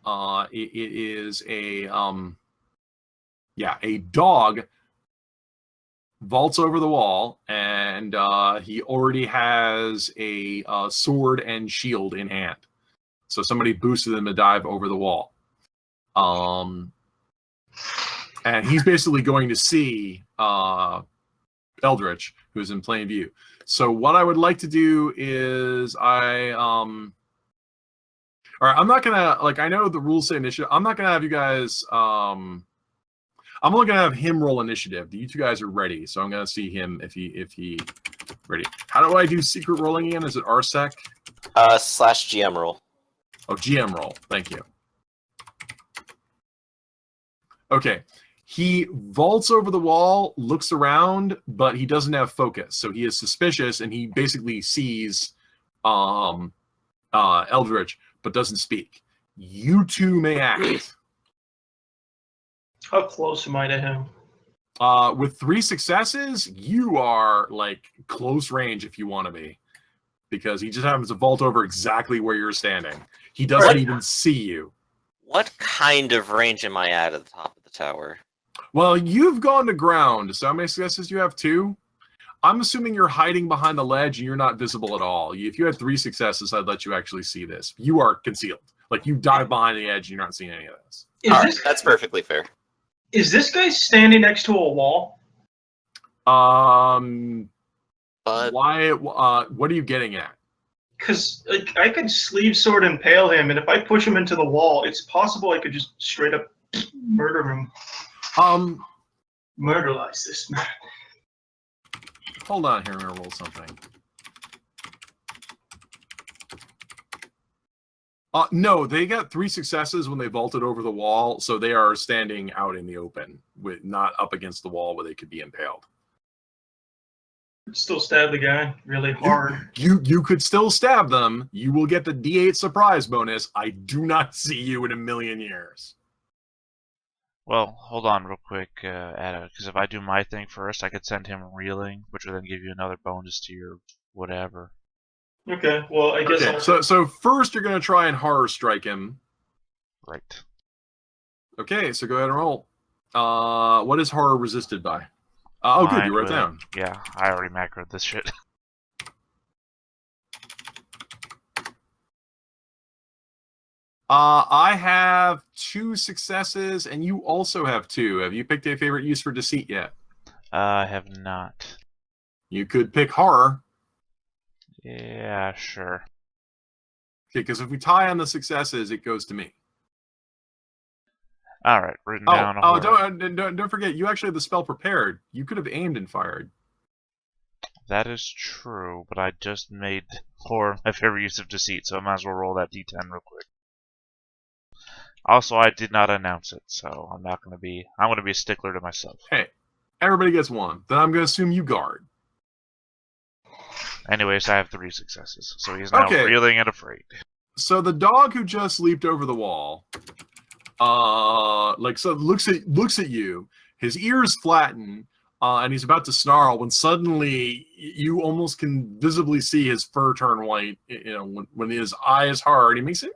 it is a dog vaults over the wall, and he already has a sword and shield in hand. So somebody boosted him to dive over the wall. And he's basically going to see Eldritch, who's in plain view. So what I would like to do is all right, I'm not gonna, I know the rules say initiative. I'm not gonna have you guys, I'm only gonna have him roll initiative. You two guys are ready, so I'm gonna see him if he ready. How do I do secret rolling again? Is it RSEC? /GM roll. Oh, GM roll. Thank you. Okay. He vaults over the wall, looks around, but he doesn't have focus. So he is suspicious, and he basically sees Eldritch, but doesn't speak. You two may act. How close am I to him? With 3 successes, you are close range if you want to be, because he just happens to vault over exactly where you're standing. He doesn't even see you. What kind of range am I at the top of the tower? Well, you've gone to ground, so how many successes you have? 2? I'm assuming you're hiding behind the ledge and you're not visible at all. If you had 3 successes, I'd let you actually see this. You are concealed. You dive behind the edge and you're not seeing any of this. That's perfectly fair. Is this guy standing next to a wall? Why? What are you getting at? Because I could sleeve sword impale him, and if I push him into the wall, it's possible I could just straight up murder him. Murderize this man. Hold on here, I'm gonna roll something. No, they got 3 successes when they vaulted over the wall, so they are standing out in the open, not up against the wall where they could be impaled. Still stab the guy really hard. You could still stab them. You will get the D8 surprise bonus. I do not see you in a million years. Well, hold on real quick, Ada, because if I do my thing first, I could send him reeling, which would then give you another bonus to your whatever. Okay, well, I guess so first you're going to try and horror strike him. Right. Okay, so go ahead and roll. What is horror resisted by? Good, you wrote it down. Yeah, I already macroed this shit. I have 2 successes, and you also have 2. Have you picked a favorite use for deceit yet? I have not. You could pick horror. Yeah, sure. Okay, because if we tie on the successes, it goes to me. All right, written down. Don't forget, you actually have the spell prepared. You could have aimed and fired. That is true, but I just made horror my favorite use of deceit, so I might as well roll that d10 real quick. Also, I did not announce it, so I'm going to be a stickler to myself. Hey, everybody gets 1. Then I'm going to assume you guard. Anyways, I have 3 successes, so he's now reeling and afraid. So the dog who just leaped over the wall, looks at you. His ears flatten, and he's about to snarl when suddenly you almost can visibly see his fur turn white. When his eye is hard, he makes a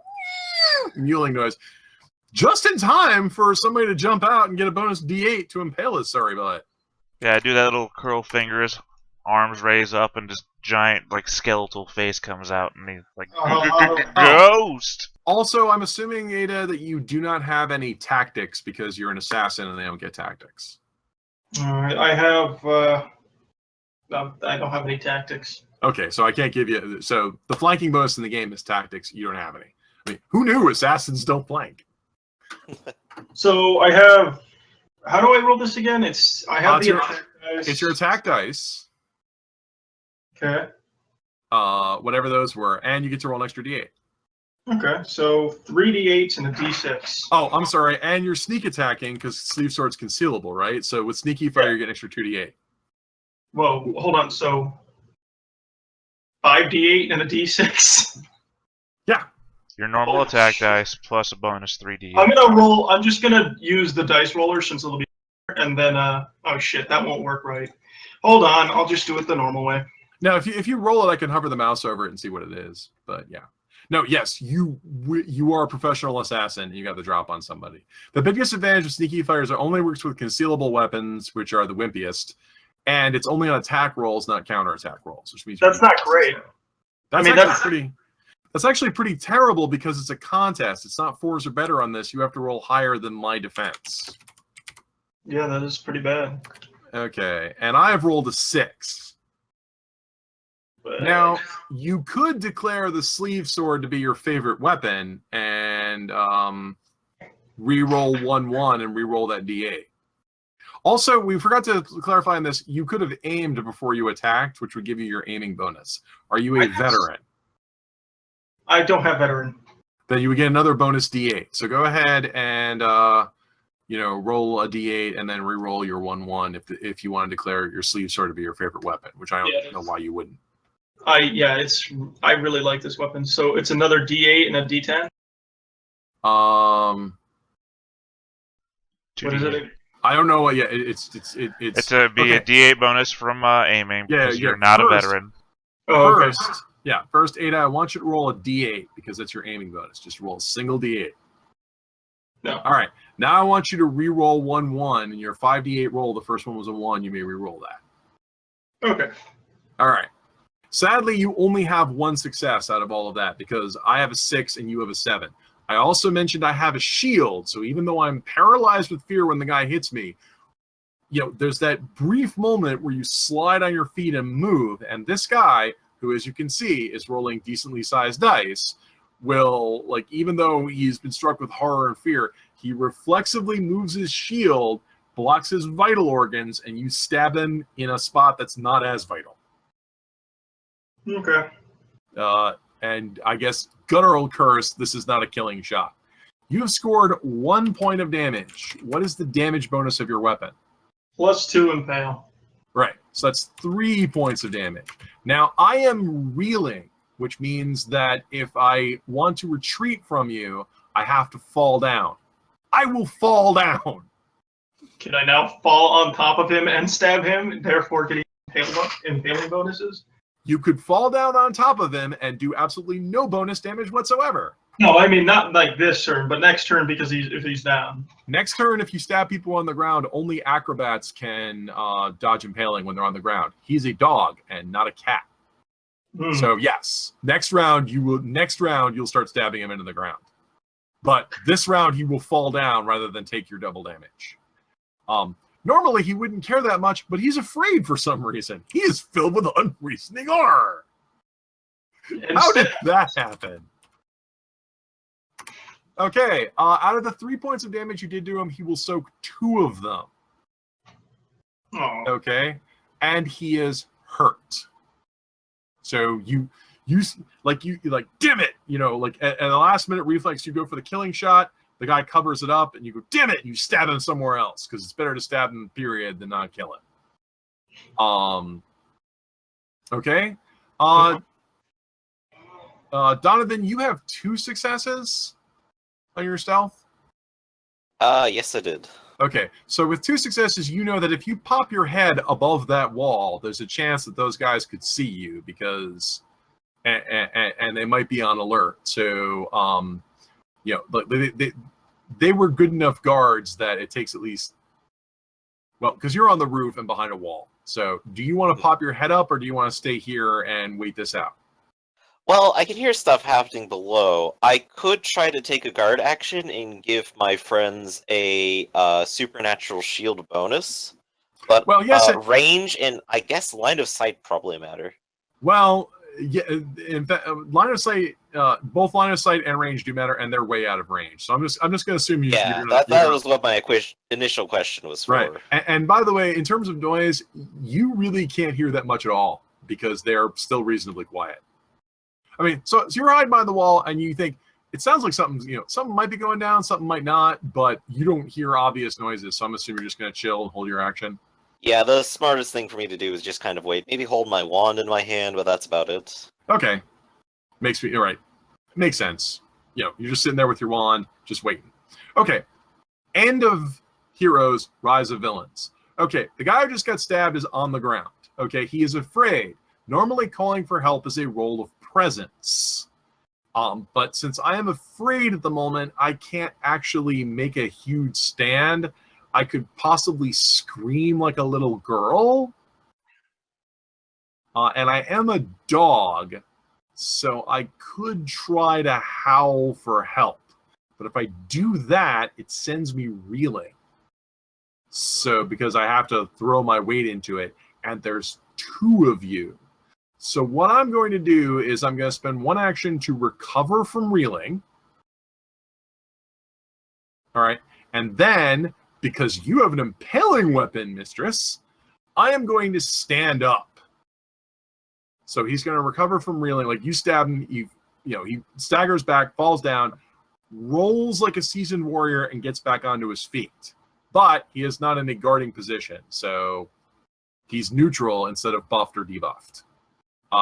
mewling noise. Just in time for somebody to jump out and get a bonus D8 to impale his sorry butt. Yeah, I do that little curl fingers, arms raise up, and just giant skeletal face comes out, and he's like ghost. Also, I'm assuming, Ada, that you do not have any tactics because you're an assassin and they don't get tactics. Alright, I have I don't have any tactics. Okay, so I can't give you. So the flanking bonus in the game is tactics. You don't have any. I mean, who knew assassins don't flank? So I have. How do I roll this again? I have the attack dice. It's your attack dice. Okay. Whatever those were, and you get to roll an extra D8. Okay, so 3 D8s and a D6. Oh, I'm sorry, and you're sneak attacking because sleeve sword's concealable, right? So with sneaky fire, you get an extra 2 D8. Whoa, hold on. So 5 D8 and a D6. Yeah. Your normal attack dice plus a bonus 3D. I'm gonna roll. I'm just gonna use the dice roller since it'll be, and then oh shit, that won't work right. Hold on, I'll just do it the normal way. Now, if you roll it, I can hover the mouse over it and see what it is. But yeah, No, yes, you are a professional assassin. And you got the drop on somebody. The biggest advantage of sneaky fighters are only works with concealable weapons, which are the wimpiest, and it's only on attack rolls, not counterattack rolls, which means That's not great. That's actually pretty terrible because it's a contest. It's not 4s or better on this. You have to roll higher than my defense. Yeah, that is pretty bad. Okay, and I have rolled a 6. But Now, you could declare the sleeve sword to be your favorite weapon and re-roll 1-1 and re-roll that d8. Also, we forgot to clarify on this, you could have aimed before you attacked, which would give you your aiming bonus. Are you a veteran? I don't have veteran. Then you would get another bonus d8. So go ahead and roll a d8 and then re-roll your 1-1 if you want to declare your sleeve sword to be your favorite weapon, which I don't know why you wouldn't. I really like this weapon. So it's another D8 and a D10. What is it? I don't know what. Yeah, it's a D8 bonus from aiming. Yeah, you're not a veteran. Oh, okay. First, Ada, I want you to roll a D8 because that's your aiming bonus. Just roll a single D8. No. All right. Now I want you to re-roll 1-1, and your 5d8 roll. The first one was a 1. You may re-roll that. Okay. All right. Sadly, you only have 1 success out of all of that because I have a 6 and you have a 7. I also mentioned I have a shield, so even though I'm paralyzed with fear when the guy hits me, there's that brief moment where you slide on your feet and move, and this guy, who, as you can see, is rolling decently sized dice, will, even though he's been struck with horror and fear, he reflexively moves his shield, blocks his vital organs, and you stab him in a spot that's not as vital. Okay. And I guess, guttural curse, this is not a killing shot. You have scored 1 point of damage. What is the damage bonus of your weapon? +2 impale. Right. So that's 3 points of damage. Now, I am reeling, which means that if I want to retreat from you, I have to fall down. I will fall down. Can I now fall on top of him and stab him, therefore getting impaling bonuses? You could fall down on top of him and do absolutely no bonus damage whatsoever. No, I mean not like this turn, but next turn because if he's down. Next turn, if you stab people on the ground, only acrobats can dodge impaling when they're on the ground. He's a dog and not a cat. So yes, next round you'll start stabbing him into the ground. But this round he will fall down rather than take your double damage. Normally he wouldn't care that much, but he's afraid for some reason. He is filled with unreasoning horror. How did that happen? Okay, out of the 3 points of damage you did to him, he will soak 2 of them. Oh. Okay, and he is hurt. So you damn it, at the last minute reflex, you go for the killing shot. The guy covers it up, and you go, damn it, and you stab him somewhere else because it's better to stab him, period, than not kill him. Okay. Donovan, you have 2 successes on your stealth? Yes, I did. Okay, so with 2 successes, you know that if you pop your head above that wall, there's a chance that those guys could see you because, and they might be on alert. So, they were good enough guards that it takes at least, because you're on the roof and behind a wall. So, do you want to pop your head up or do you want to stay here and wait this out? Well, I can hear stuff happening below. I could try to take a guard action and give my friends a supernatural shield bonus. But range and, I guess, line of sight probably matter. Well, yeah, in fact, line of sight, both line of sight and range do matter, and they're way out of range. So I'm just going to assume that was what my initial question was for. Right. And by the way, in terms of noise, you really can't hear that much at all because they're still reasonably quiet. I mean, so you're hiding behind the wall, and you think it sounds like something might be going down, something might not, but you don't hear obvious noises. So I'm assuming you're just going to chill and hold your action. Yeah, the smartest thing for me to do is just kind of wait. Maybe hold my wand in my hand, but that's about it. Okay. Makes sense. You're just sitting there with your wand, just waiting. Okay. End of Heroes, Rise of Villains. Okay, the guy who just got stabbed is on the ground. Okay, he is afraid. Normally calling for help is a roll of presence. But since I am afraid at the moment, I can't actually make a huge stand. I could possibly scream like a little girl. And I am a dog, so I could try to howl for help. But if I do that, it sends me reeling. So, because I have to throw my weight into it, and there's 2 of you. So what I'm going to do is I'm going to spend 1 action to recover from reeling. All right. And then, because you have an impaling weapon, mistress, I am going to stand up. So he's going to recover from reeling. Like, you stab him, he staggers back, falls down, rolls like a seasoned warrior, and gets back onto his feet. But he is not in a guarding position. So he's neutral instead of buffed or debuffed.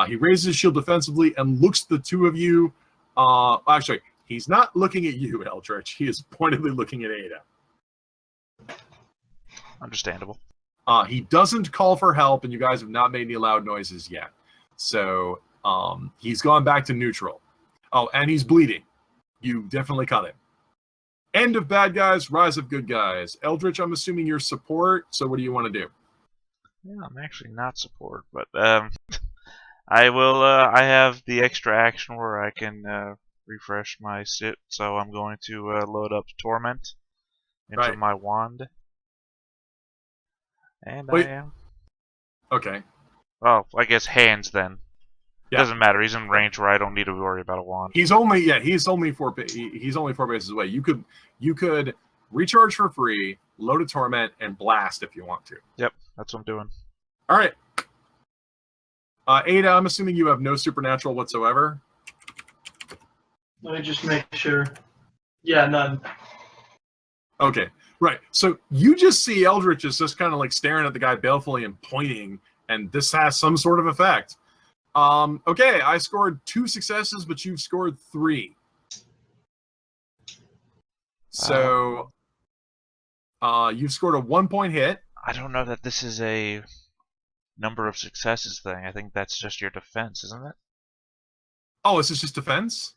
He raises his shield defensively and looks at the 2 of you. Actually, he's not looking at you, Eldritch. He is pointedly looking at Ada. Understandable. He doesn't call for help, and you guys have not made any loud noises yet. So he's gone back to neutral. Oh, and he's bleeding. You definitely cut him. End of bad guys, rise of good guys. Eldritch, I'm assuming you're support, so what do you want to do? Yeah, I'm actually not support, but I will. I have the extra action where I can refresh my sit, so I'm going to load up Torment into my wand, and Wait. I am. Okay. Oh, I guess hands then. Yeah. Doesn't matter. He's in range where I don't need to worry about a wand. He's only 4 bases away. You could recharge for free, load a torment, and blast if you want to. Yep, that's what I'm doing. All right. Ada, I'm assuming you have no supernatural whatsoever. Let me just make sure. Yeah, none. Okay, right. So you just see Eldritch is just kind of like staring at the guy balefully and pointing, and this has some sort of effect. Okay, I scored 2 successes, but you've scored 3. So you've scored a 1-point hit. I don't know that this is a number of successes thing. I think that's just your defense, isn't it? Oh, this is just defense?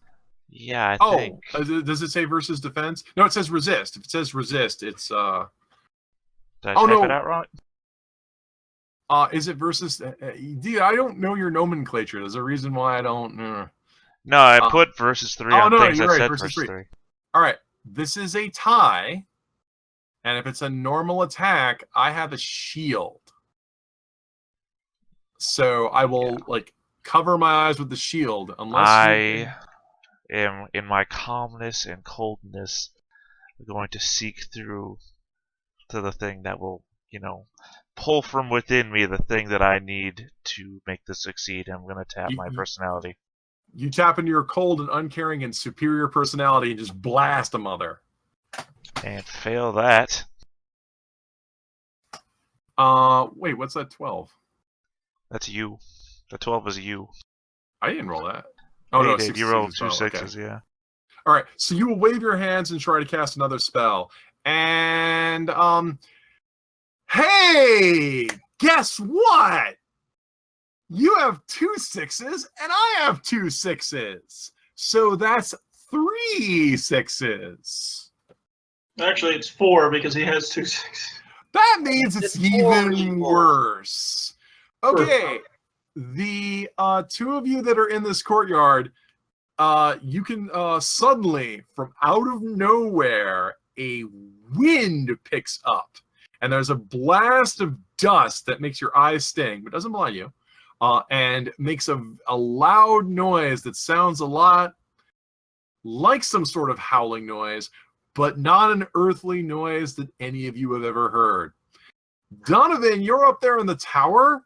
Yeah, I think. Does it say versus defense? No, it says resist. If it says resist, it's Did I type it out right? Is it versus? Dude, I don't know your nomenclature. There's a reason why I don't. No, I put versus 3 on things that said versus 3. All right, this is a tie, and if it's a normal attack, I have a shield. So I will cover my eyes with the shield unless I am in my calmness and coldness going to seek through to the thing that will, pull from within me the thing that I need to make this succeed. I'm going to tap my personality. You tap into your cold and uncaring and superior personality and just blast a mother. And fail that. Wait, what's that 12? That's you. The 12 is you. I didn't roll that. Oh, no, Dave, you rolled 2 6s, yeah. All right, so you will wave your hands and try to cast another spell. And, hey, guess what? You have 2 6s, and I have 2 6s. So that's 3 6s. Actually, it's 4 because he has 2 6s. That means it's even worse. Okay, the 2 of you that are in this courtyard, you can suddenly, from out of nowhere, a wind picks up. And there's a blast of dust that makes your eyes sting, but doesn't blind you. And makes a loud noise that sounds a lot like some sort of howling noise, but not an earthly noise that any of you have ever heard. Donovan, you're up there in the tower.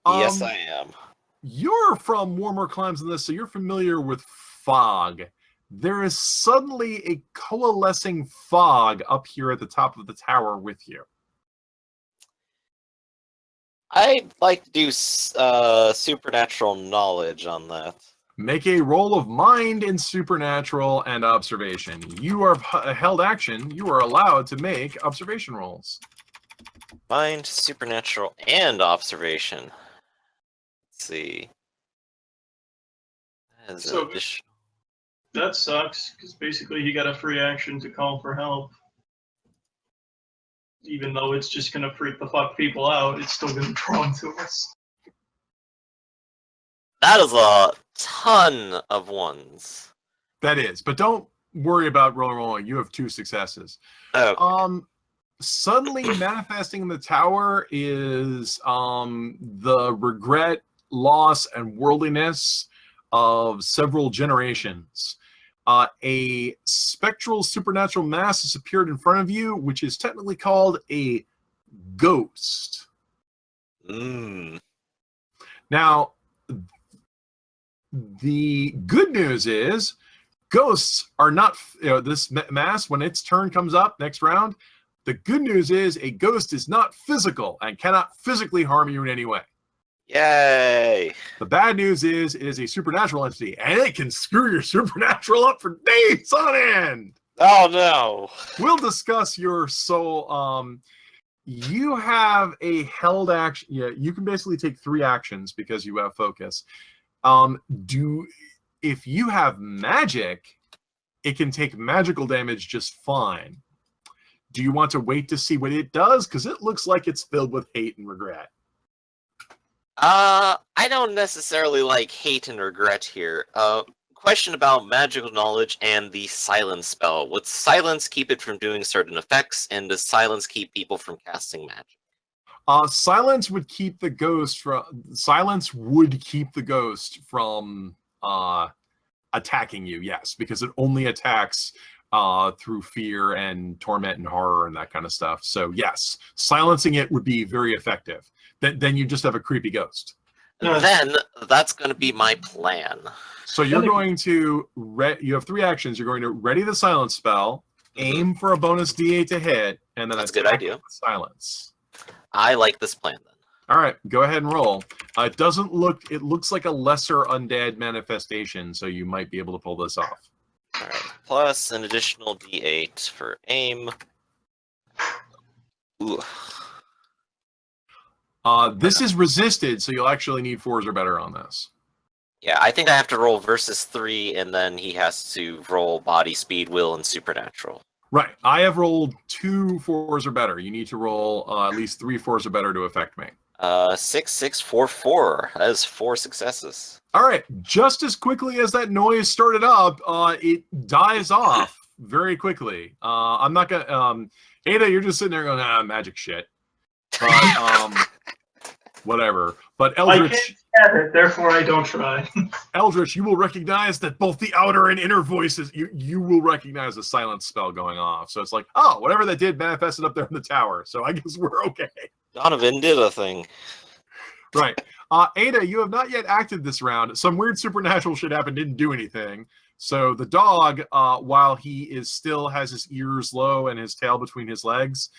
Yes, I am. You're from warmer climes than this, so you're familiar with fog. There is suddenly a coalescing fog up here at the top of the tower with you. I'd like to do supernatural knowledge on that. Make a roll of mind in supernatural and observation. You are held action. You are allowed to make observation rolls. Mind, supernatural, and observation. Let's see. So that sucks, because basically he got a free action to call for help. Even though it's just going to freak the fuck people out, it's still going to draw into us. That is a ton of ones. That is, but don't worry about rolling. You have 2 successes. Okay. Suddenly manifesting in the tower is the regret, loss, and worldliness of several generations. A spectral supernatural mass has appeared in front of you, which is technically called a ghost. Now, the good news is ghosts are not, this mass, when its turn comes up next round, the good news is a ghost is not physical and cannot physically harm you in any way. Yay! The bad news is it is a supernatural entity, and it can screw your supernatural up for days on end. Oh no! We'll discuss your soul. You have a held action. Yeah, you can basically take 3 actions because you have focus. If you have magic, it can take magical damage just fine. Do you want to wait to see what it does? Because it looks like it's filled with hate and regret. I don't necessarily like hate and regret here. Question about magical knowledge and the silence spell. Would silence keep it from doing certain effects, and does silence keep people from casting magic? Silence would keep the ghost from attacking you, yes, because it only attacks through fear and torment and horror and that kind of stuff. So yes, silencing it would be very effective. Then you just have a creepy ghost. Then that's going to be my plan. So you're going to you have 3 actions. You're going to ready the silence spell, aim for a bonus D8 to hit, and then that's a good idea. Silence. I like this plan then. All right, go ahead and roll. It looks like a lesser undead manifestation, so you might be able to pull this off. All right, plus an additional D8 for aim. Ooh. This is resisted, so you'll actually need 4s or better on this. Yeah, I think I have to roll versus 3, and then he has to roll body, speed, will, and supernatural. Right. I have rolled 2 4s or better. You need to roll at least 3 4s or better to affect me. 6, 6, 4, 4. That is 4 successes. All right. Just as quickly as that noise started up, it dies off very quickly. I'm not gonna. Ada, you're just sitting there going, magic shit. But whatever. But Eldritch, I can't have it, therefore I don't try. Eldritch, you will recognize that both the outer and inner voices, you will recognize a silence spell going off. So it's like, oh, whatever that did manifested up there in the tower. So I guess we're okay. Donovan did a thing. Right. Ada, you have not yet acted this round. Some weird supernatural shit happened, didn't do anything. So the dog, while he still has his ears low and his tail between his legs,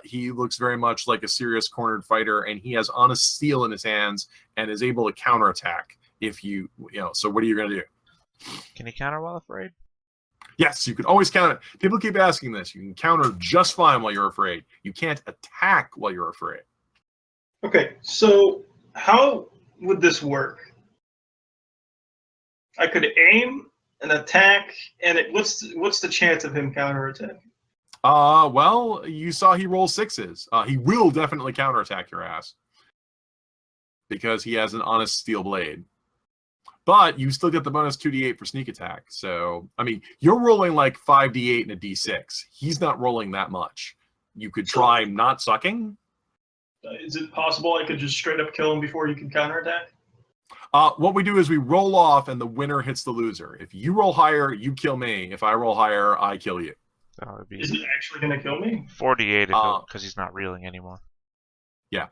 he looks very much like a serious cornered fighter, and he has honest steel in his hands and is able to counterattack if so what are you going to do? Can he counter while afraid? Yes, you can always counter. People keep asking this. You can counter just fine while you're afraid. You can't attack while you're afraid. Okay, so how would this work? I could aim and attack, and what's the chance of him counterattacking? Well, you saw he roll 6s. He will definitely counterattack your ass because he has an honest steel blade. But you still get the bonus 2d8 for sneak attack. So, I mean, you're rolling like 5d8 and a d6. He's not rolling that much. You could try not sucking. Is it possible I could just straight up kill him before you can counterattack? What we do is we roll off and the winner hits the loser. If you roll higher, you kill me. If I roll higher, I kill you. Is it actually going to kill me? 48 because he's not reeling anymore. Yeah.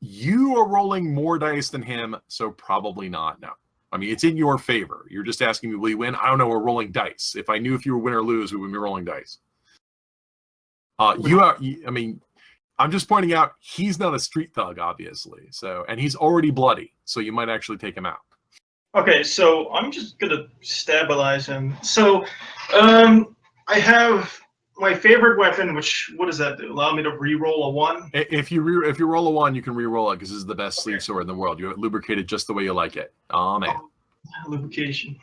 You are rolling more dice than him, so probably not. No. I mean, it's in your favor. You're just asking me, will you win? I don't know. We're rolling dice. If I knew if you were win or lose, we would be rolling dice. I'm just pointing out he's not a street thug, obviously. So, and he's already bloody, so you might actually take him out. Okay, so I'm just gonna stabilize him. So, I have my favorite weapon, what does that do? Allow me to re-roll a 1? If you roll a 1, you can re-roll it because this is the best sleeve sword in the world. You have it lubricated just the way you like it. Oh man. Lubrication.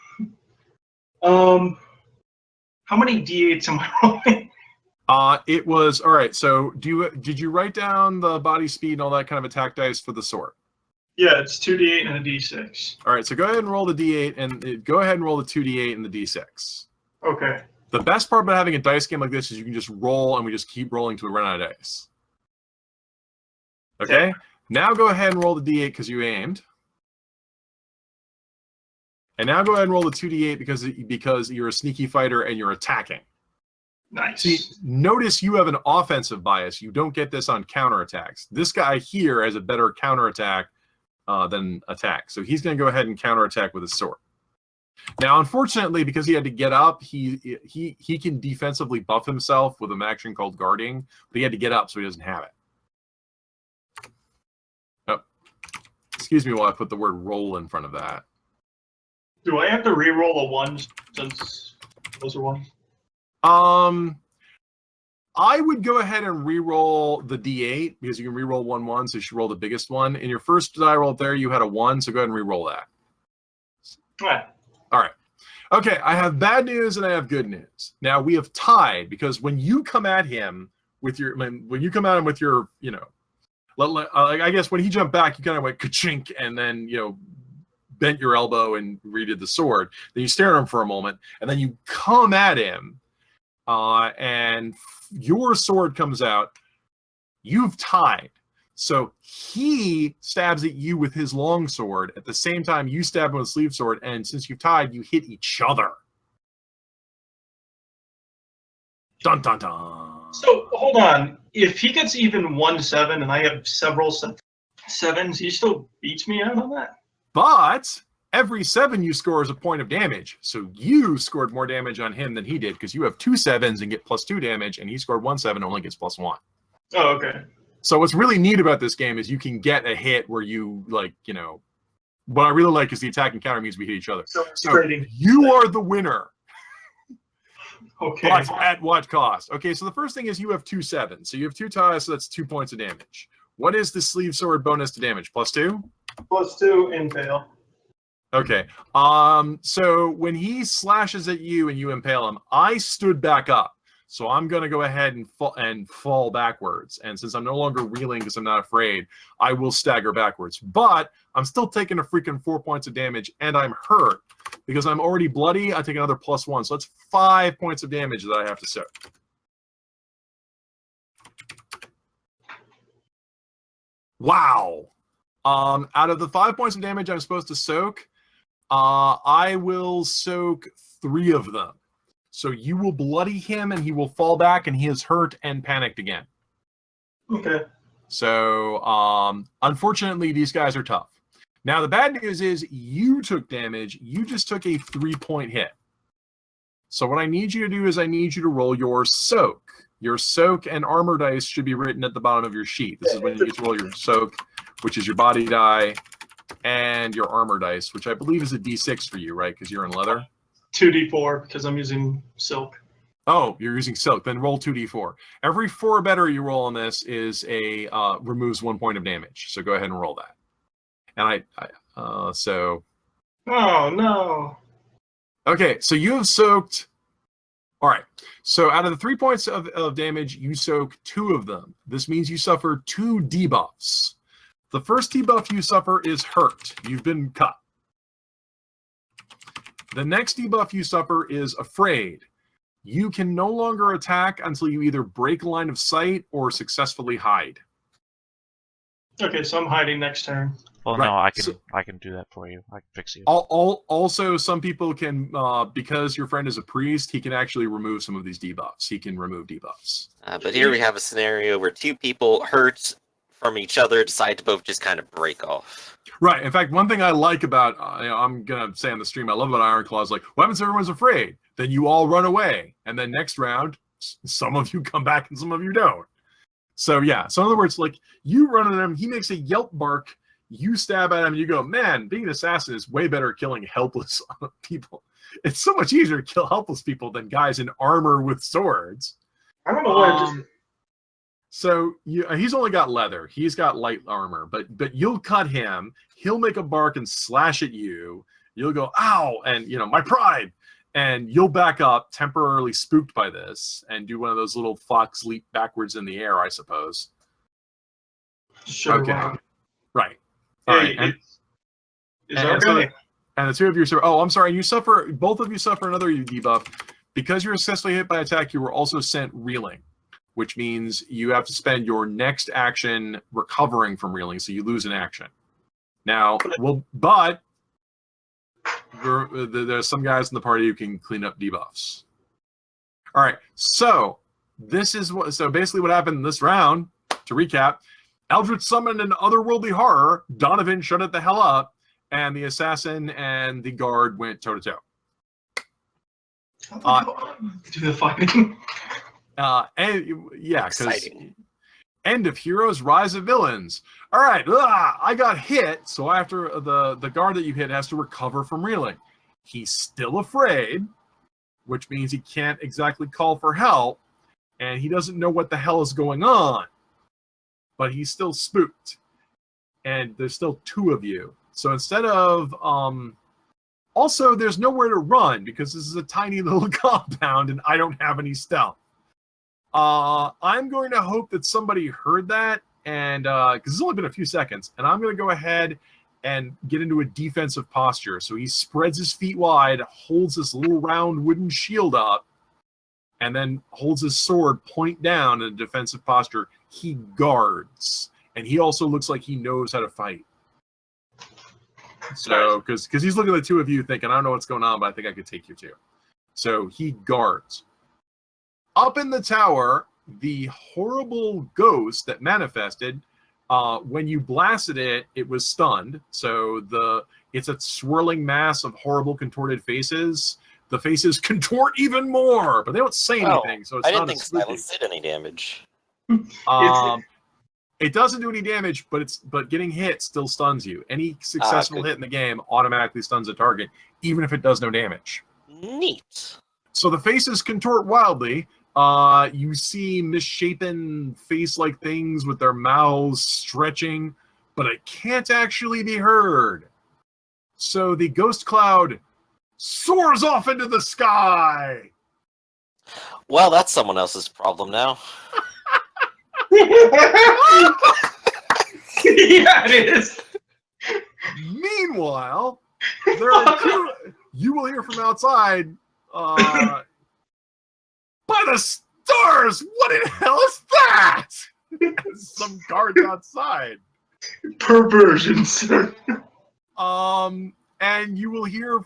How many D8s am I rolling? It was all right. So, did you write down the body speed and all that kind of attack dice for the sword? Yeah, it's 2D8 and a D6. All right. So go ahead and roll the D8 and go ahead and roll the 2D8 and the D6. Okay. The best part about having a dice game like this is you can just roll and we just keep rolling till we run out of dice. Okay. Yeah. Now go ahead and roll the D8 because you aimed. And now go ahead and roll the 2D8 because you're a sneaky fighter and you're attacking. Nice. See, notice you have an offensive bias. You don't get this on counterattacks. This guy here has a better counterattack than attack. So he's going to go ahead and counterattack with his sword. Now, unfortunately, because he had to get up, he can defensively buff himself with an action called guarding, but he had to get up, so he doesn't have it. Oh, excuse me while I put the word roll in front of that. Do I have to re-roll a 1 since those are 1s? I would go ahead and re-roll the D8 because you can re-roll 1 so you should roll the biggest one. In your first die roll there, you had a 1, so go ahead and re-roll that. All right. Okay, I have bad news and I have good news. Now we have tied because when you come at him with your, you know, I guess when he jumped back, you kind of went ka-chink and then, you know, bent your elbow and redid the sword. Then you stare at him for a moment and then you come at him and your sword comes out. You've tied. So he stabs at you with his long sword. At the same time, you stab him with a sleeve sword. And since you've tied, you hit each other. Dun, dun, dun. So, hold on. If he gets even 1-7 and I have several 7s, he still beats me out on that? But every 7 you score is a point of damage. So you scored more damage on him than he did because you have 2 7s and get +2 damage, and he scored 1 7 and only gets +1. Oh, okay. So what's really neat about this game is you can get a hit where you, like, you know, what I really like is the attack and counter means we hit each other. So you are the winner. Okay. But at what cost? Okay, so the first thing is you have 2 7s. So you have 2 ties, so that's 2 points of damage. What is the sleeve sword bonus to damage? +2? +2 impale. Okay. So when he slashes at you and you impale him, I stood back up. So I'm going to go ahead and fall backwards. And since I'm no longer reeling because I'm not afraid, I will stagger backwards. But I'm still taking a freaking 4 points of damage, and I'm hurt. Because I'm already bloody, I take another +1. So that's 5 points of damage that I have to soak. Wow. Out of the 5 points of damage I'm supposed to soak, I will soak 3 of them. So you will bloody him and he will fall back and he is hurt and panicked again. Okay. So unfortunately, these guys are tough. Now, the bad news is you took damage. You just took a 3-point hit. So what I need you to do is I need you to roll your soak. Your soak and armor dice should be written at the bottom of your sheet. This is when you get to roll your soak, which is your body die, and your armor dice, which I believe is a D6 for you, right? Because you're in leather. 2d4 because I'm using silk. Oh, you're using silk. Then roll 2d4. Every 4 or better you roll on this is a removes 1 point of damage. So go ahead and roll that. And so. Oh no. Okay, so you have soaked. All right. So out of the 3 points of damage, you soak 2 of them. This means you suffer 2 debuffs. The first debuff you suffer is hurt. You've been cut. The next debuff you suffer is afraid. You can no longer attack until you either break line of sight or successfully hide. Okay, so I'm hiding next turn. Well, Right. no, I can So- I can do that for you. I can fix you. Also, some people can, because your friend is a priest, he can actually remove some of these debuffs. He can remove debuffs. But here we have a scenario where 2 people hurt from each other decide to both just kind of break off. Right. In fact, one thing I like about, I'm going to say on the stream, I love about Ironclaw is like, what happens if everyone's afraid? Then you all run away. And then next round, some of you come back and some of you don't. So yeah. So in other words, like you run at him, he makes a yelp bark, you stab at him, and you go, man, being an assassin is way better at killing helpless people. It's so much easier to kill helpless people than guys in armor with swords. I don't know why So he's only got leather. He's got light armor, but you'll cut him. He'll make a bark and slash at you, you'll go, ow, and, my pride. And you'll back up, temporarily spooked by this, and do one of those little fox leap backwards in the air, I suppose. Sure. Okay. Wow. Right. All right. And the two of you suffer. Oh, I'm sorry. Both of you suffer another debuff. Because you're successfully hit by attack, you were also sent reeling, which means you have to spend your next action recovering from reeling, so you lose an action. Now, but there's some guys in the party who can clean up debuffs. All right, so basically what happened in this round, to recap, Eldritch summoned an otherworldly horror, Donovan shut it the hell up, and the assassin and the guard went toe-to-toe. Do the fighting. Because end of heroes, rise of villains. All right, I got hit, so after the guard that you hit has to recover from reeling. He's still afraid, which means he can't exactly call for help, and he doesn't know what the hell is going on. But he's still spooked, and there's still two of you. So instead of also, there's nowhere to run because this is a tiny little compound, and I don't have any stealth. I'm going to hope that somebody heard that, and because it's only been a few seconds, and I'm going to go ahead and get into a defensive posture. So he spreads his feet wide, holds this little round wooden shield up, and then holds his sword point down in a defensive posture. He guards, and he also looks like he knows how to fight. So, because he's looking at the two of you thinking, I don't know what's going on, but I think I could take you too. So he guards. Up in the tower, the horrible ghost that manifested, when you blasted it, it was stunned. So it's a swirling mass of horrible contorted faces. The faces contort even more, but they don't say anything. So it's I not didn't think silence did any damage. It doesn't do any damage, but getting hit still stuns you. Any successful hit in the game automatically stuns a target, even if it does no damage. Neat. So the faces contort wildly. You see misshapen face-like things with their mouths stretching, but it can't actually be heard. So the ghost cloud soars off into the sky. Well, that's someone else's problem now. Yeah, it is. Meanwhile, there are two. You will hear from outside. By the stars! What in the hell is that? Some guards outside. Perversions. And you will hear.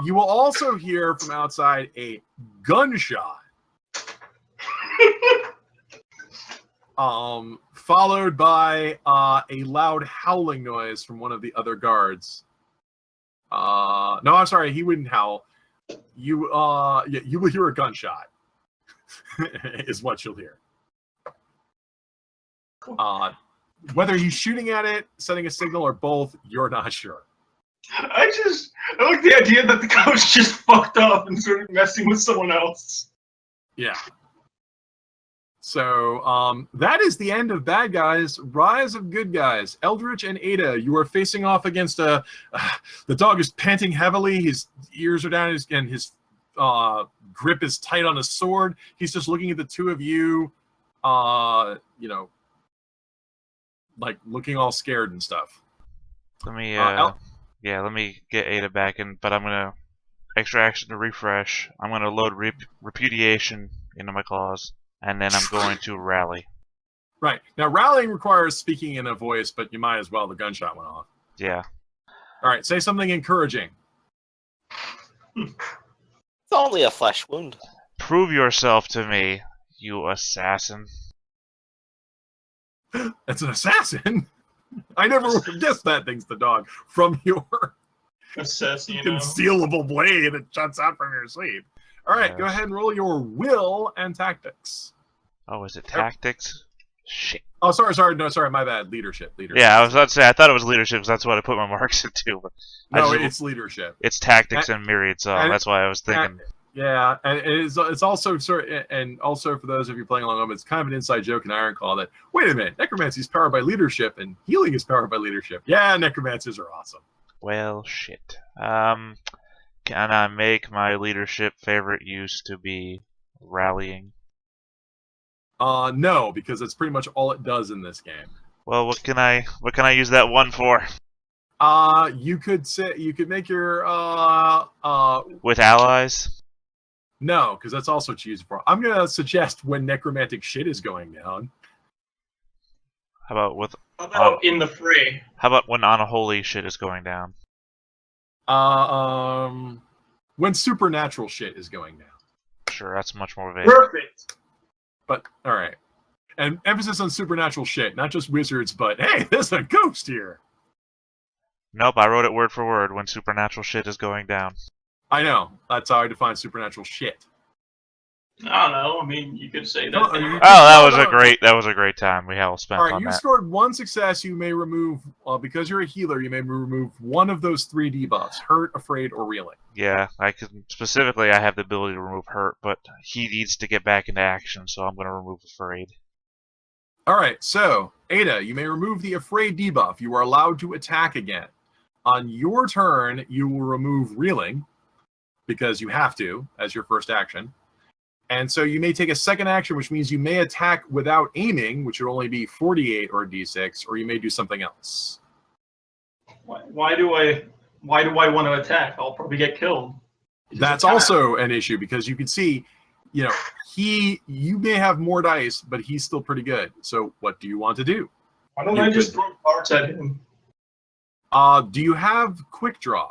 You will also hear from outside a gunshot. Followed by a loud howling noise from one of the other guards. No, I'm sorry, he wouldn't howl. You will hear a gunshot. Is what you'll hear. Whether he's shooting at it, sending a signal, or both, you're not sure. I like the idea that the ghost just fucked up and started messing with someone else. Yeah. So that is the end of bad guys. Rise of good guys. Eldritch and Ada, you are facing off against the dog is panting heavily. His ears are down, and his grip is tight on his sword. He's just looking at the two of you, like looking all scared and stuff. Let me let me get Ada back in, but I'm gonna extra action to refresh. I'm gonna load repudiation into my claws. And then I'm going to rally. Right. Now, rallying requires speaking in a voice, but you might as well. The gunshot went off. Yeah. All right. Say something encouraging. It's only a flesh wound. Prove yourself to me, you assassin. That's an assassin? I never would have guessed that thing's the dog from your concealable blade that shuts out from your sleeve. All right, Go ahead and roll your will and tactics. Oh, is it tactics? Shit. Oh, sorry, my bad. Leadership. Yeah, I was about to say, I thought it was leadership because that's what I put my marks into. But no, it's leadership. It's tactics and myriad, so that's why I was thinking. Yeah, and it's also and also for those of you playing along, it's kind of an inside joke in Ironclaw that wait a minute, necromancy is powered by leadership and healing is powered by leadership. Yeah, necromancers are awesome. Well, shit. Can I make my leadership favorite use to be rallying? No, because that's pretty much all it does in this game. Well, what can I use that one for? You could make your with allies. No, because that's also what you use it for. I'm gonna suggest when necromantic shit is going down. How about with? How about in the fray? How about when unholy shit is going down? When supernatural shit is going down. Sure, that's much more vague. Perfect. But all right, and emphasis on supernatural shit, not just wizards, but hey, there's a ghost here. Nope, I wrote it word for word. When supernatural shit is going down. I know. That's how I define supernatural shit. I don't know. I mean, you could say that. That was a great time we all spent on that. All right, you scored one success. You may remove, because you're a healer, you may remove one of those 3 debuffs: hurt, afraid, or reeling. Yeah, I have the ability to remove hurt, but he needs to get back into action, so I'm going to remove afraid. All right, so Ada, you may remove the afraid debuff. You are allowed to attack again. On your turn, you will remove reeling, because you have to, as your first action. And so you may take a second action, which means you may attack without aiming, which would only be 48 or a d6, or you may do something else. Why do I want to attack? I'll probably get killed. That's also an issue, because you can see, you may have more dice, but he's still pretty good. So what do you want to do? Why don't I just throw cards at him? Do you have quick draw?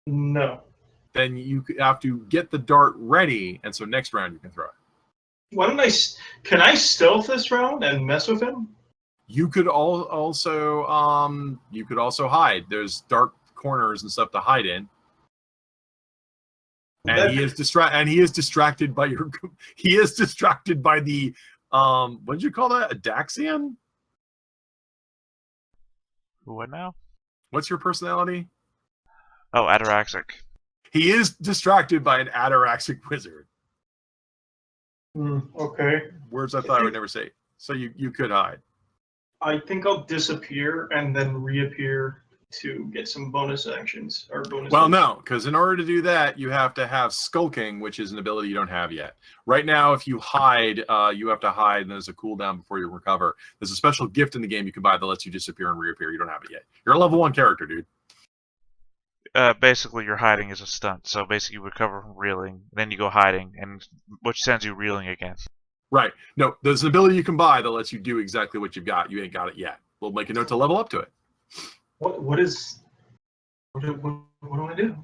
No. Then you have to get the dart ready, and so next round you can throw it. Can I stealth this round and mess with him? You could also hide. There's dark corners and stuff to hide in. And he is distracted by your. He is distracted by the. What did you call that? Adaxian? What now? What's your personality? Oh, Ataraxic. He is distracted by an Ataraxic wizard. Okay. Words I thought I would never say. So you could hide. I think I'll disappear and then reappear to get some bonus actions or bonus. Well, no, because in order to do that, you have to have skulking, which is an ability you don't have yet. Right now, if you hide, you have to hide, and there's a cooldown before you recover. There's a special gift in the game you can buy that lets you disappear and reappear. You don't have it yet. You're a level 1 character, dude. Basically, your hiding is a stunt. So basically, you recover from reeling, then you go hiding, and which sends you reeling again. Right. No, there's an ability you can buy that lets you do exactly what you've got. You ain't got it yet. We'll make a note to level up to it. What do I do?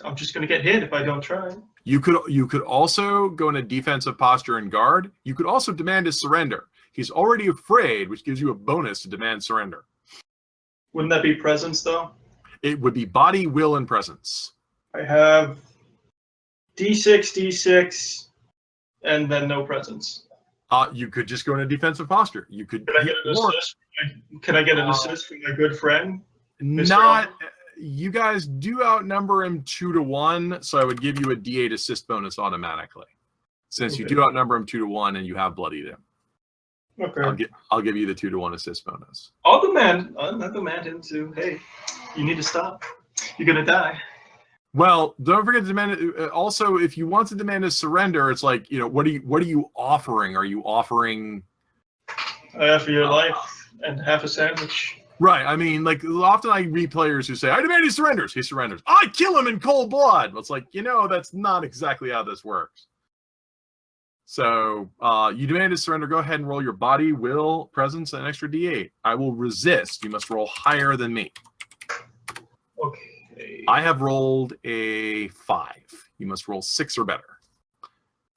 I'm just gonna get hit if I don't try. You could also go in a defensive posture and guard. You could also demand his surrender. He's already afraid, which gives you a bonus to demand surrender. Wouldn't that be presence though? It would be body, will, and presence. I have D6, and then no presence. You could just go in a defensive posture. You could. Can I get an assist? Can I get an assist from my good friend? Not. You guys do outnumber him 2-1, so I would give you a D8 assist bonus automatically, since you do outnumber him 2-1 and you have bloodied him. Okay. I'll give you the 2-1 assist bonus. I'll demand him to. Hey, you need to stop. You're gonna die. Well, don't forget to demand it. Also, if you want to demand his surrender, it's like, what are you offering? Are you offering half of your life and half a sandwich? Right. I mean, like, often I read players who say, I demand he surrenders. He surrenders. I kill him in cold blood. It's like, that's not exactly how this works. So you demand his surrender. Go ahead and roll your body, will, presence, and extra D8. I will resist. You must roll higher than me. Okay. I have rolled a 5. You must roll 6 or better.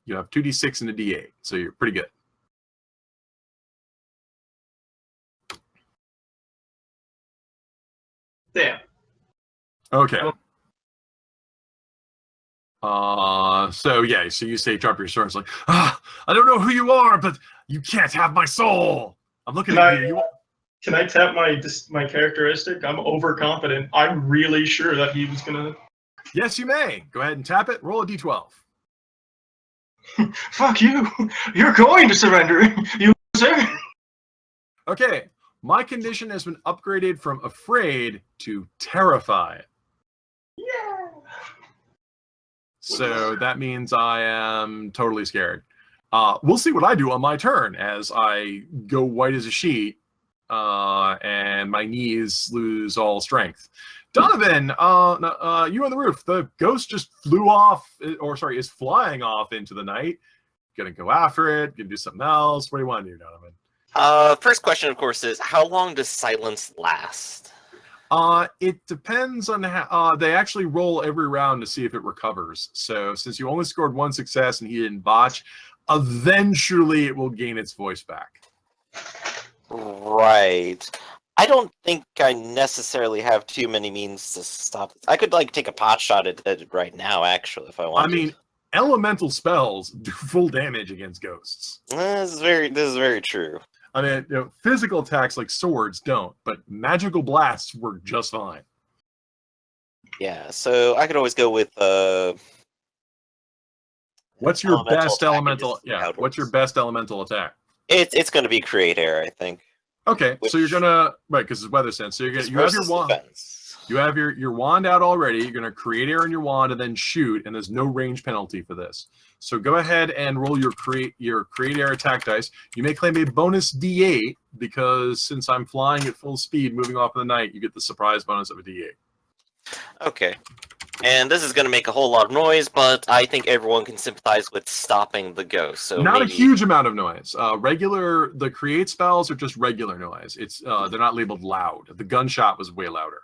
You have 2d6 and a d8, so you're pretty good. There. Okay. So you say drop your sword. It's like, I don't know who you are, but you can't have my soul. I'm looking at you. Can I tap my characteristic? I'm overconfident. I'm really sure that he was gonna Yes, you may. Go ahead and tap it. Roll a d12. Fuck you. You're going to surrender, you loser. Okay. My condition has been upgraded from afraid to terrified. Yeah. So that means I am totally scared. We'll see what I do on my turn as I go white as a sheet and my knees lose all strength. Donovan, you on the roof. The ghost just flew off, is flying off into the night. Gonna go after it, gonna do something else. What do you want to do, Donovan? First question, of course, is how long does silence last? It depends on how they actually roll every round to see if it recovers. So since you only scored one success and he didn't botch, eventually it will gain its voice back. Right. I don't think I necessarily have too many means to stop this. I could take a pot shot at it right now, actually, if I wanted. I mean, elemental spells do full damage against ghosts. This is very true. I mean, physical attacks like swords don't, but magical blasts work just fine. Yeah, so I could always go with what's your best elemental? Yeah, what's your best elemental attack? It's going to be create air, I think. Okay, so you're gonna because it's weather sense. So you have your wand. Defense. You have your wand out already. You're gonna create air in your wand and then shoot, and there's no range penalty for this. So go ahead and roll your create air attack dice. You may claim a bonus D8 because since I'm flying at full speed, moving off in the night, you get the surprise bonus of a D8. Okay. And this is going to make a whole lot of noise, but I think everyone can sympathize with stopping the ghost. So not a huge amount of noise. The create spells are just regular noise. It's they're not labeled loud. The gunshot was way louder.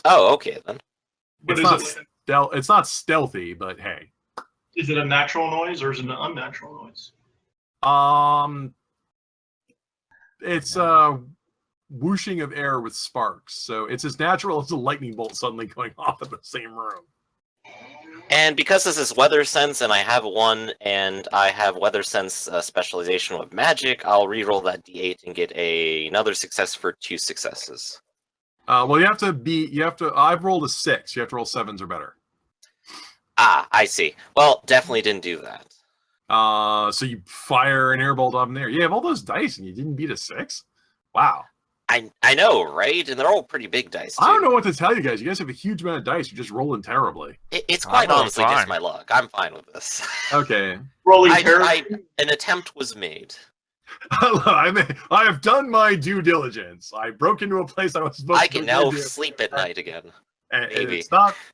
Oh, okay then. It's not stealthy, but hey. Is it a natural noise or is it an unnatural noise? It's whooshing of air with sparks. So it's as natural as a lightning bolt suddenly going off in the same room. And because this is weather sense and I have one and I have weather sense specialization with magic, I'll reroll that D8 and get another success for 2 successes. Well, I've rolled a 6. You have to roll 7s or better. Ah, I see. Well, definitely didn't do that. So you fire an airbolt up in there. You have all those dice and you didn't beat a 6? Wow. I know, right? And they're all pretty big dice, too. I don't know what to tell you guys. You guys have a huge amount of dice. You're just rolling terribly. It's quite honestly just my luck. I'm fine with this. Okay. Rolling an attempt was made. I have done my due diligence. I broke into a place I was supposed to. I can now sleep at night again. And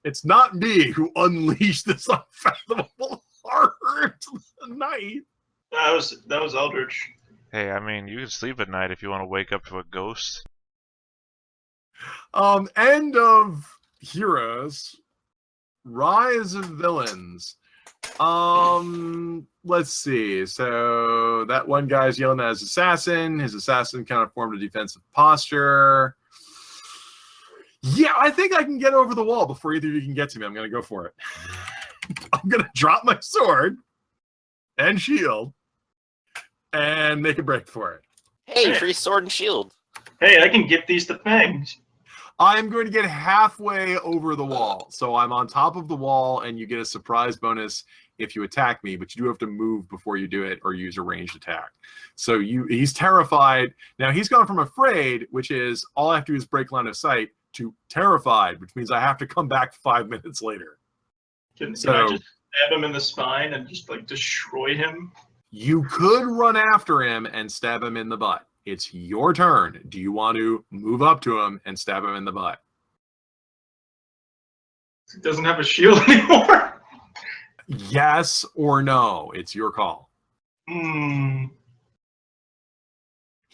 it's not me who unleashed this unfathomable horror to the night. That was Eldritch. Hey, I mean, you can sleep at night if you want to wake up to a ghost. End of Heroes. Rise of Villains. Let's see. So that one guy's yelling at his assassin. His assassin kind of formed a defensive posture. Yeah, I think I can get over the wall before either of you can get to me. I'm going to go for it. I'm going to drop my sword and shield and make a break for it. Hey, free sword and shield. Hey, I can get these to fangs. I'm going to get halfway over the wall. So I'm on top of the wall, and you get a surprise bonus if you attack me, but you do have to move before you do it or use a ranged attack. So he's terrified. Now, he's gone from afraid, which is all I have to do is break line of sight, to terrified, which means I have to come back 5 minutes later. Can I just stab him in the spine and just destroy him? You could run after him and stab him in the butt. It's your turn. Do you want to move up to him and stab him in the butt? He doesn't have a shield anymore. Yes or no. It's your call. He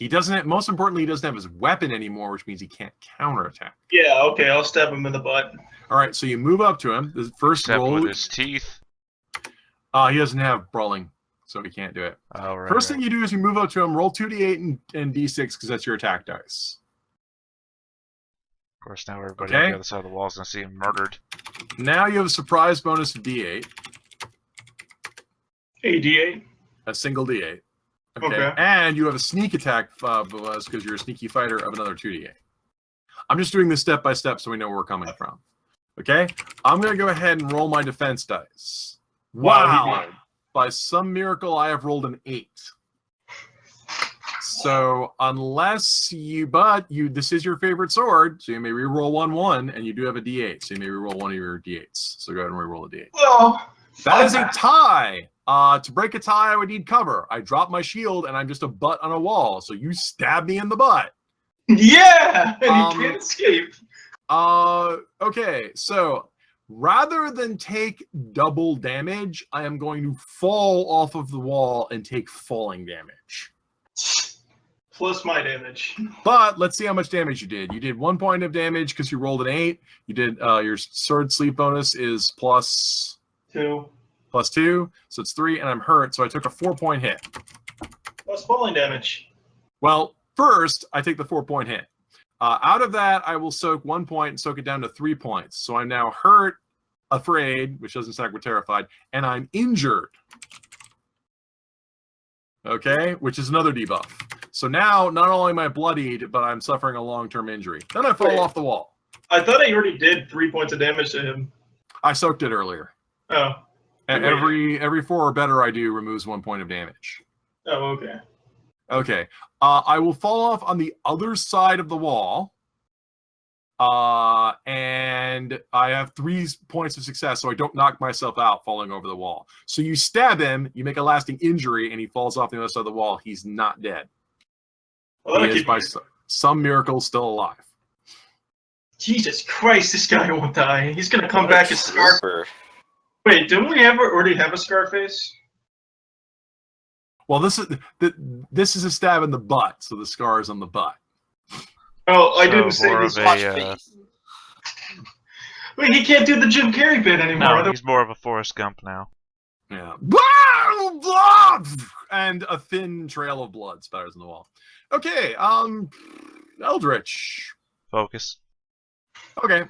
doesn't. Most importantly, he doesn't have his weapon anymore, which means he can't counterattack. Yeah. Okay. I'll stab him in the butt. All right. So you move up to him. The first roll with his teeth. He doesn't have brawling, so he can't do it. Oh, right, First thing you do is you move up to him, roll 2d8 and d6 because that's your attack dice. Of course, now everybody on the other side of the wall is going to see him murdered. Now you have a surprise bonus of d8. A d8? A single d8. Okay. And you have a sneak attack because you're a sneaky fighter of another 2d8. I'm just doing this step by step so we know where we're coming from. Okay, I'm gonna go ahead and roll my defense dice. Wow. Wow! By some miracle, I have rolled an 8. So unless this is your favorite sword, so you may reroll 1/1, and you do have a D8, so you may reroll one of your D8s. So go ahead and reroll a D8. Oh, that is a tie. To break a tie, I would need cover. I drop my shield, and I'm just a butt on a wall. So you stab me in the butt. Yeah, and you can't escape. Okay, so rather than take double damage, I am going to fall off of the wall and take falling damage. Plus my damage. But let's see how much damage you did. You did 1 point of damage because you rolled an 8. You did your sword sleep bonus is plus 2. Plus 2, so it's 3, and I'm hurt, so I took a 4-point hit. Plus falling damage. Well, first, I take the 4-point hit. Out of that, I will soak 1 point and soak it down to 3 points. So I'm now hurt, afraid, which doesn't sound like we're terrified, and I'm injured. Okay, which is another debuff. So now, not only am I bloodied, but I'm suffering a long-term injury. Then I fall off the wall. I thought I already did 3 points of damage to him. I soaked it earlier. Oh. And every 4 or better I do removes 1 point of damage. Oh, okay. Okay. I will fall off on the other side of the wall. And I have 3 points of success, so I don't knock myself out falling over the wall. So you stab him, you make a lasting injury, and he falls off the other side of the wall. He's not dead. Well, he is, by some miracle, still alive. Jesus Christ, this guy won't die. He's going to come back as Scarface. Wait, didn't we already have a Scarface? Well, this is a stab in the butt, so the scar is on the butt. Oh, I didn't say this. Wait, he can't do the Jim Carrey bit anymore. No, he's more of a Forrest Gump now. Yeah. And a thin trail of blood spatters on the wall. Okay, Eldritch. Focus. Okay,